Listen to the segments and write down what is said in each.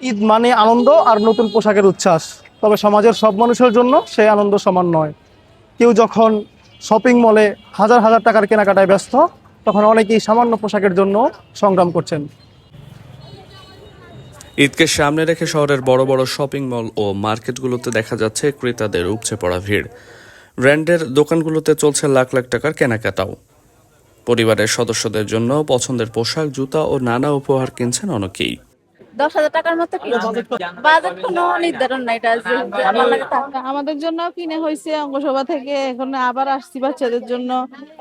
ঈদ মানে আনন্দ আর নতুন পোশাকের উচ্ছ্বাস। তবে সমাজের সব মানুষের জন্য সেই আনন্দ সমান নয়। কেউ যখন শপিং মলে হাজার হাজার টাকার কেনাকাটায় ব্যস্ত, তখন অনেকেই সামান্য পোশাকের জন্য সংগ্রাম করছেন। ঈদকে সামনে রেখে শহরের বড় বড় শপিং মল ও মার্কেটগুলোতে দেখা যাচ্ছে ক্রেতাদের উপচে পড়া ভিড়। ব্র্যান্ডের দোকানগুলোতে চলছে লাখ লাখ টাকার কেনাকাটাও। পরিবারের সদস্যদের জন্য পছন্দের পোশাক, জুতা ও নানা উপহার কিনছেন অনেকেই। 10,000 টাকার মতো কিনছি। বাজেট কোনো নির্ধারণ নাই, এটা যে আমার লাগে তা। আমাদের জন্য কিনে হয়েছে অঙ্গসভা থেকে, এখন আবার আসছি বাচ্চাদের জন্য।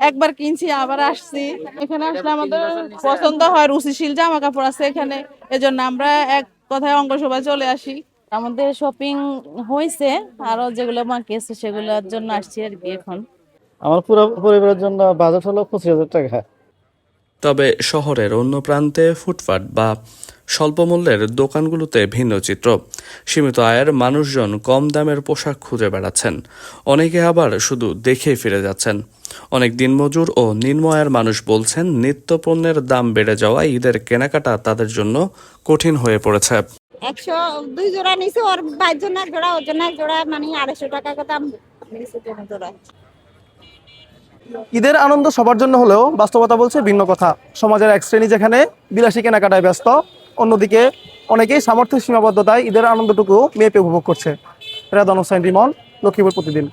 একবার কিনছি আবার আসছি, এখানে আসলে আমাদের পছন্দ হয়, রুচিশীল জামা কাপড় আছে এখানে, এজন্য আমরা এক কথায় অঙ্গসভায় চলে আসি। আমাদের শপিং হয়েছে, আরো যেগুলো বাকি আছে সেগুলোর জন্য আসছি আর কি এখন। আমার পুরো পরিবারের জন্য বাজেট হলো 25,000 টাকা। তবে শহরের অন্য প্রান্তে ফুটপাত বা স্বল্প মূল্যের দোকানগুলোতে ভিন্ন চিত্র। সীমিত আয়ের মানুষজন কম দামের পোশাক খুঁজে বেড়াচ্ছেন, অনেকে আবার শুধু দেখেই ফিরে যাচ্ছেন। অনেক দিনমজুর ও নিম্ন আয়ের মানুষ বলছেন, নিত্যপণ্যের দাম বেড়ে যাওয়ায় ঈদের কেনাকাটা তাদের জন্য কঠিন হয়ে পড়েছে। 102 জোড়া নিছে, ওর ভাইয়ের জন্য এক জোড়া, ওর জন্য এক জোড়া, মানে 250 টাকা দাম নিছে কোনো জোড়া। ঈদের আনন্দ সবার জন্য হলেও বাস্তবতা বলছে ভিন্ন কথা। সমাজের এক শ্রেণী যেখানে বিলাসী কেনাকাটায় ব্যস্ত, অন্যদিকে অনেকেই সামর্থ্যের সীমাবদ্ধতায় ঈদের আনন্দটুকু মেপে উপভোগ করছে। রেদওয়ান হোসেন রিমন, লক্ষ্মীপুর প্রতিদিন।